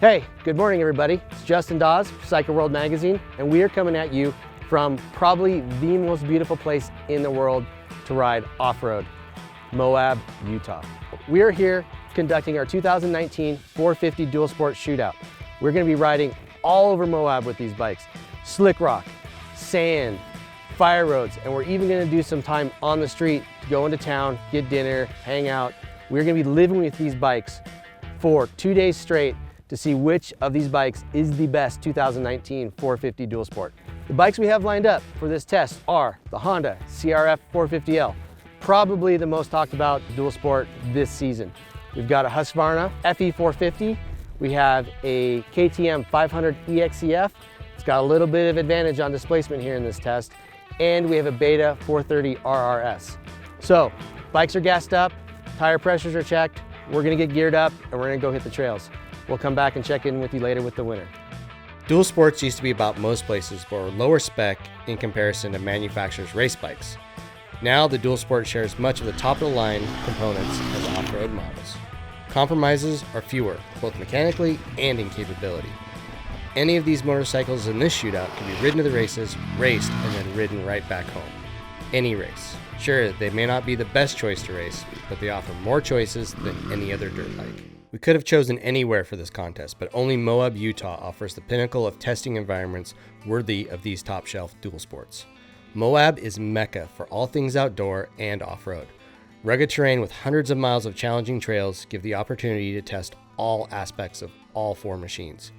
Hey, good morning everybody. It's Justin Dawes, Cycle World Magazine, and we are coming at you from probably the most beautiful place in the world to ride off-road, Moab, Utah. We are here conducting our 2019 450 Dual Sport Shootout. We're gonna be riding all over Moab with these bikes. Slick rock, sand, fire roads, and we're even gonna do some time on the street to go into town, get dinner, hang out. We're gonna be living with these bikes for 2 days straight to see which of these bikes is the best 2019 450 Dual Sport. The bikes we have lined up for this test are the Honda CRF450L, probably the most talked about Dual Sport this season. We've got a Husqvarna FE 450. We have a KTM 500 EXC-F. It's got a little bit of advantage on displacement here in this test. And we have a Beta 430 RRS. So, bikes are gassed up, tire pressures are checked, we're gonna get geared up, and we're gonna go hit the trails. We'll come back and check in with you later with the winner. Dual sports used to be about most places, but were lower spec in comparison to manufacturers' race bikes. Now the Dual Sport shares much of the top-of-the-line components as off-road models. Compromises are fewer, both mechanically and in capability. Any of these motorcycles in this shootout can be ridden to the races, raced, and then ridden right back home. Any race. Sure, they may not be the best choice to race, but they offer more choices than any other dirt bike. We could have chosen anywhere for this contest, but only Moab, Utah offers the pinnacle of testing environments worthy of these top-shelf dual sports. Moab is Mecca for all things outdoor and off-road. Rugged terrain with hundreds of miles of challenging trails give the opportunity to test all aspects of all four machines.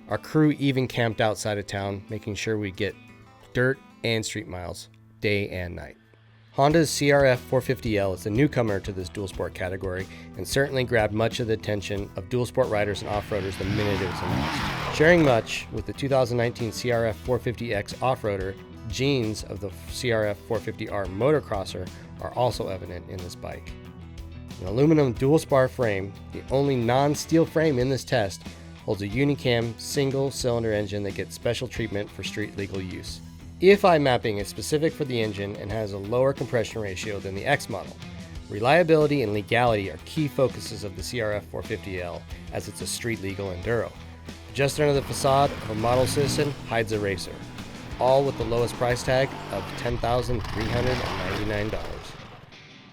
Our crew even camped outside of town, making sure we get dirt and street miles, day and night. Honda's CRF450L is a newcomer to this dual sport category and certainly grabbed much of the attention of dual sport riders and off-roaders the minute it was announced. Sharing much with the 2019 CRF450X off-roader, genes of the CRF450R motocrosser are also evident in this bike. An aluminum dual spar frame, the only non-steel frame in this test, holds a Unicam single-cylinder engine that gets special treatment for street-legal use. EFI mapping is specific for the engine and has a lower compression ratio than the X model. Reliability and legality are key focuses of the CRF450L as it's a street-legal enduro. Just under the facade of a model citizen hides a racer, all with the lowest price tag of $10,399.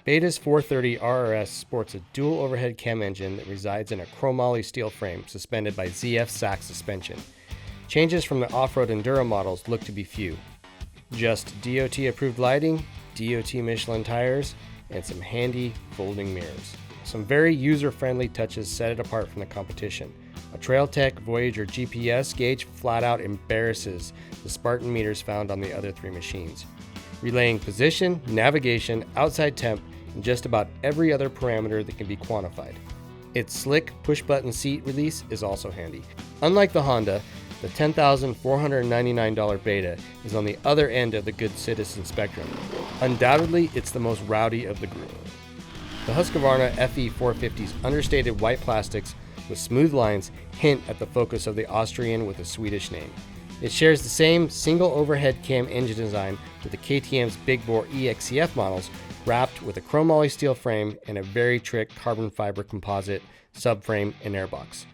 Beta's 430 RRS sports a dual overhead cam engine that resides in a chromoly steel frame suspended by ZF Sax suspension. Changes from the off-road enduro models look to be few. Just DOT-approved lighting, DOT Michelin tires, and some handy folding mirrors. Some very user-friendly touches set it apart from the competition. A TrailTech Voyager GPS gauge flat-out embarrasses the Spartan meters found on the other three machines, relaying position, navigation, outside temp, and just about every other parameter that can be quantified. Its slick push-button seat release is also handy. Unlike the Honda, the $10,499 Beta is on the other end of the good citizen spectrum. Undoubtedly, it's the most rowdy of the group. The Husqvarna FE 450's understated white plastics with smooth lines hint at the focus of the Austrian with a Swedish name. It shares the same single overhead cam engine design with the KTM's big bore EXC-F models, wrapped with a chromoly steel frame and a very trick carbon fiber composite subframe and airbox.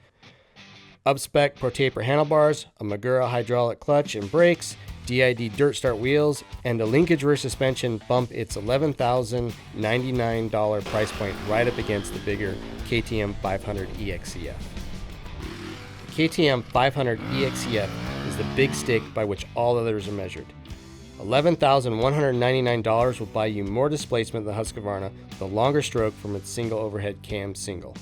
Up-spec Pro-Taper handlebars, a Magura hydraulic clutch and brakes, DID dirt start wheels, and a linkage rear suspension bump its $11,099 price point right up against the bigger KTM 500 EXC-F. The KTM 500 EXC-F is the big stick by which all others are measured. $11,199 will buy you more displacement than the Husqvarna with a longer stroke from its single overhead cam single.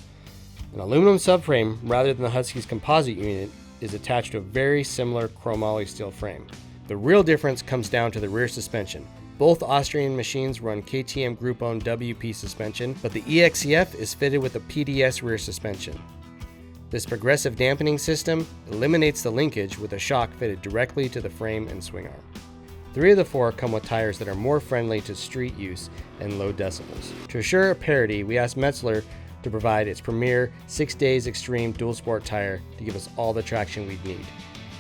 An aluminum subframe, rather than the Husky's composite unit, is attached to a very similar chromoly steel frame. The real difference comes down to the rear suspension. Both Austrian machines run KTM group-owned WP suspension, but the EXC-F is fitted with a PDS rear suspension. This progressive dampening system eliminates the linkage with a shock fitted directly to the frame and swing arm. 3 of the 4 come with tires that are more friendly to street use and low decibels. To assure parity, we asked Metzeler to provide its premier 6 days extreme dual sport tire to give us all the traction we'd need.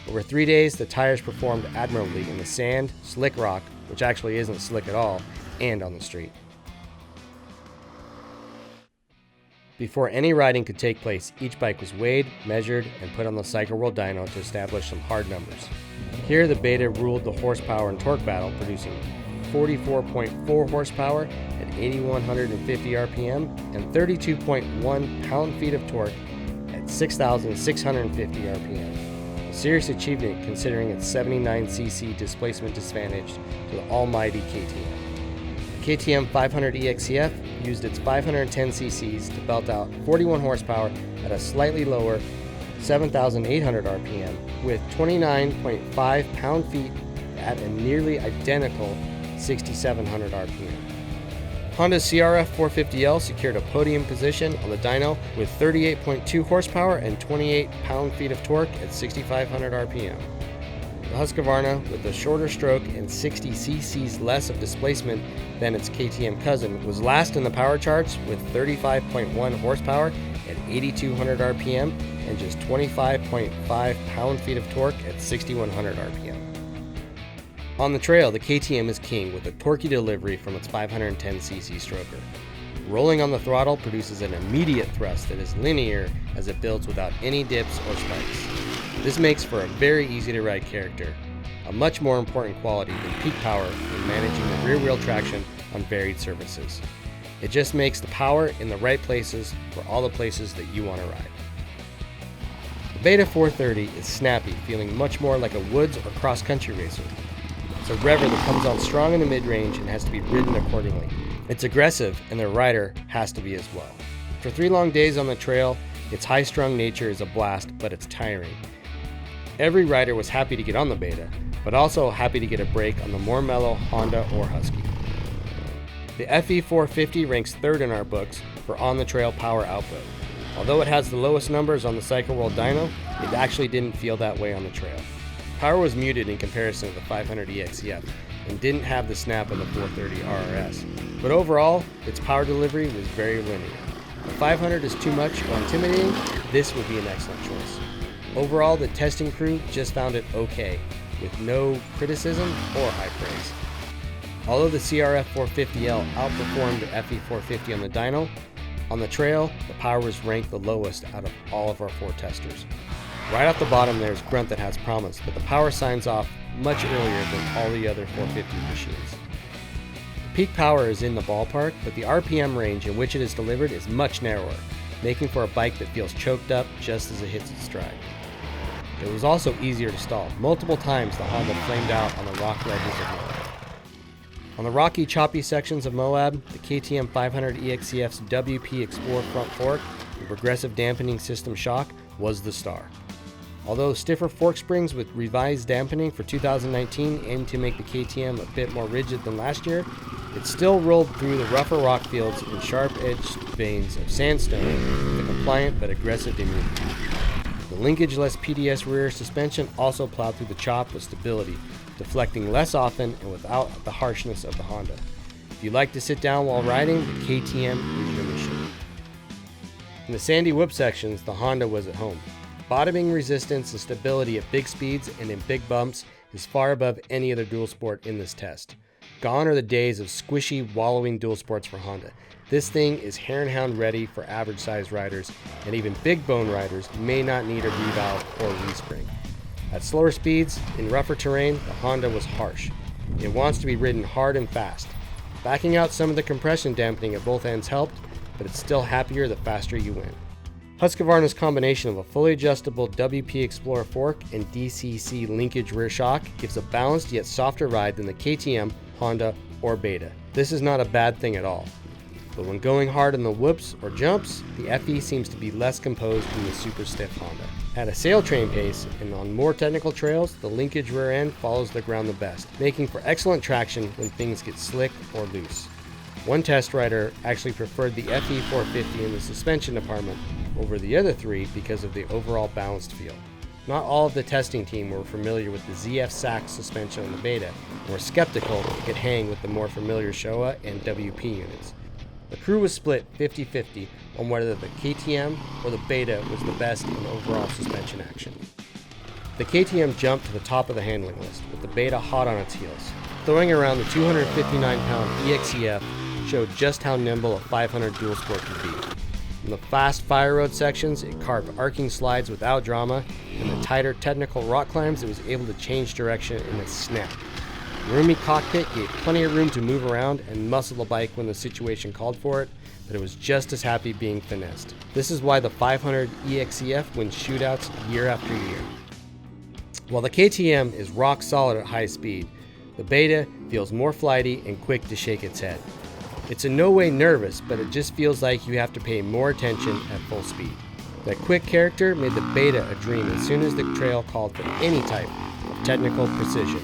Over 3 days, the tires performed admirably in the sand, slick rock, which actually isn't slick at all, and on the street. Before any riding could take place, each bike was weighed, measured, and put on the Cycle World dyno to establish some hard numbers. Here, the Beta ruled the horsepower and torque battle, producing 44.4 horsepower at 8,150 RPM and 32.1 pound-feet of torque at 6,650 RPM. A serious achievement considering its 79cc displacement disadvantage to the almighty KTM. The KTM 500 EXC-F used its 510 cc's to belt out 41 horsepower at a slightly lower 7,800 RPM with 29.5 pound-feet at a nearly identical 6,700 RPM. Honda's CRF450L secured a podium position on the dyno with 38.2 horsepower and 28 pound-feet of torque at 6,500 RPM. The Husqvarna, with a shorter stroke and 60 cc's less of displacement than its KTM cousin, was last in the power charts with 35.1 horsepower at 8,200 RPM and just 25.5 pound-feet of torque at 6,100 RPM. On the trail, the KTM is king with a torquey delivery from its 510cc stroker. Rolling on the throttle produces an immediate thrust that is linear as it builds without any dips or spikes. This makes for a very easy to ride character, a much more important quality than peak power in managing the rear wheel traction on varied surfaces. It just makes the power in the right places for all the places that you want to ride. The Beta 430 is snappy, feeling much more like a woods or cross-country racer. It's a rever that comes on strong in the mid-range and has to be ridden accordingly. It's aggressive, and the rider has to be as well. For 3 long days on the trail, its high-strung nature is a blast, but it's tiring. Every rider was happy to get on the Beta, but also happy to get a break on the more mellow Honda or Husky. The FE 450 ranks 3rd in our books for on-the-trail power output. Although it has the lowest numbers on the Cycle World dyno, it actually didn't feel that way on the trail. Power was muted in comparison to the 500 EXC-F and didn't have the snap of the 430 RRS, but overall, its power delivery was very linear. If 500 is too much or intimidating, this would be an excellent choice. Overall, the testing crew just found it okay, with no criticism or high praise. Although the CRF450L outperformed the FE450 on the dyno, on the trail, the power was ranked the lowest out of all of our 4 testers. Right off the bottom there's grunt that has promise, but the power signs off much earlier than all the other 450 machines. Peak power is in the ballpark, but the RPM range in which it is delivered is much narrower, making for a bike that feels choked up just as it hits its stride. It was also easier to stall. Multiple times the Honda flamed out on the rock ledges of Moab. On the rocky, choppy sections of Moab, the KTM 500 EXC-F's WP Explorer front fork and progressive dampening system shock was the star. Although stiffer fork springs with revised dampening for 2019 aimed to make the KTM a bit more rigid than last year, it still rolled through the rougher rock fields in sharp-edged veins of sandstone with a compliant but aggressive demeanor. The linkage-less PDS rear suspension also plowed through the chop with stability, deflecting less often and without the harshness of the Honda. If you like to sit down while riding, the KTM is your machine. In the sandy whoop sections, the Honda was at home. Bottoming resistance and stability at big speeds and in big bumps is far above any other dual sport in this test. Gone are the days of squishy, wallowing dual sports for Honda. This thing is hare and hound ready for average size riders, and even big bone riders may not need a revalve or respring. At slower speeds, in rougher terrain, the Honda was harsh. It wants to be ridden hard and fast. Backing out some of the compression dampening at both ends helped, but it's still happier the faster you win. Husqvarna's combination of a fully adjustable WP Explorer fork and DCC linkage rear shock gives a balanced yet softer ride than the KTM, Honda, or Beta. This is not a bad thing at all. But when going hard on the whoops or jumps, the FE seems to be less composed than the super stiff Honda. At a sail train pace and on more technical trails, the linkage rear end follows the ground the best, making for excellent traction when things get slick or loose. One test rider actually preferred the FE 450 in the suspension department over the other 3 because of the overall balanced feel. Not all of the testing team were familiar with the ZF Sachs suspension on the Beta and were skeptical it could hang with the more familiar Showa and WP units. The crew was split 50-50 on whether the KTM or the Beta was the best in overall suspension action. The KTM jumped to the top of the handling list, with the Beta hot on its heels. Throwing around the 259-pound EXC-F showed just how nimble a 500 dual sport could be. On the fast fire road sections, it carved arcing slides without drama, and the tighter technical rock climbs, it was able to change direction in a snap. The roomy cockpit gave plenty of room to move around and muscle the bike when the situation called for it, but it was just as happy being finessed. This is why the 500 EXC-F wins shootouts year after year. While the KTM is rock solid at high speed, the Beta feels more flighty and quick to shake its head. It's in no way nervous, but it just feels like you have to pay more attention at full speed. That quick character made the Beta a dream as soon as the trail called for any type of technical precision.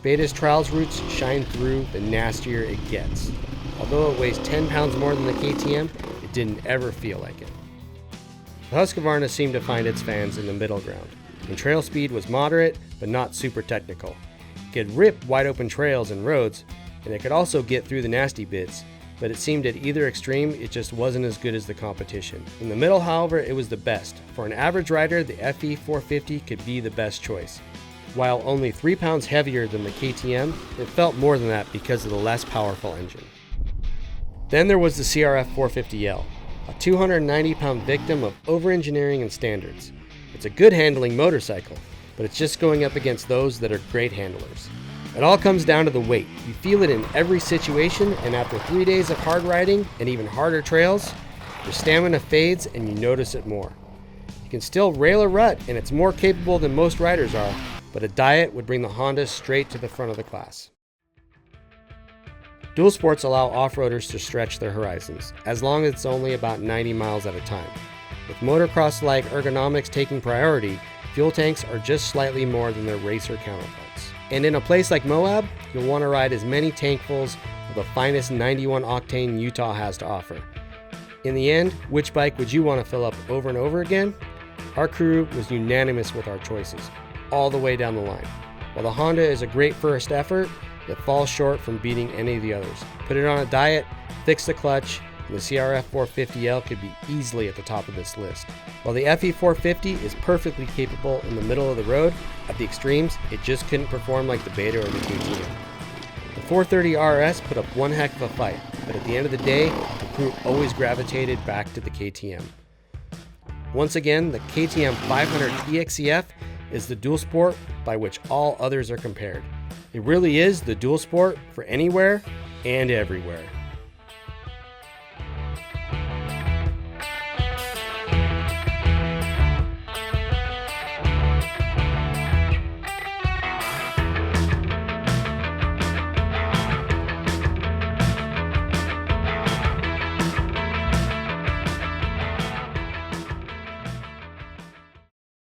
Beta's trials routes shine through the nastier it gets. Although it weighs 10 pounds more than the KTM, it didn't ever feel like it. The Husqvarna seemed to find its fans in the middle ground, and trail speed was moderate but not super technical. It could rip wide open trails and roads, and it could also get through the nasty bits, but it seemed at either extreme it just wasn't as good as the competition. In the middle, however, it was the best. For an average rider, the FE450 could be the best choice. While only 3 pounds heavier than the KTM, it felt more than that because of the less powerful engine. Then there was the CRF450L, a 290-pound victim of over-engineering and standards. It's a good handling motorcycle, but it's just going up against those that are great handlers. It all comes down to the weight. You feel it in every situation, and after 3 days of hard riding and even harder trails, your stamina fades and you notice it more. You can still rail a rut, and it's more capable than most riders are, but a diet would bring the Honda straight to the front of the class. Dual sports allow off-roaders to stretch their horizons, as long as it's only about 90 miles at a time. With motocross-like ergonomics taking priority, fuel tanks are just slightly more than their racer counterparts. And in a place like Moab, you'll want to ride as many tankfuls of the finest 91 octane Utah has to offer. In the end, which bike would you want to fill up over and over again? Our crew was unanimous with our choices, all the way down the line. While the Honda is a great first effort, it falls short from beating any of the others. Put it on a diet, fix the clutch, and the CRF450L could be easily at the top of this list. While the FE450 is perfectly capable in the middle of the road, at the extremes, it just couldn't perform like the Beta or the KTM. The 430 RS put up one heck of a fight, but at the end of the day, the crew always gravitated back to the KTM. Once again, the KTM 500 EXC-F is the dual sport by which all others are compared. It really is the dual sport for anywhere and everywhere.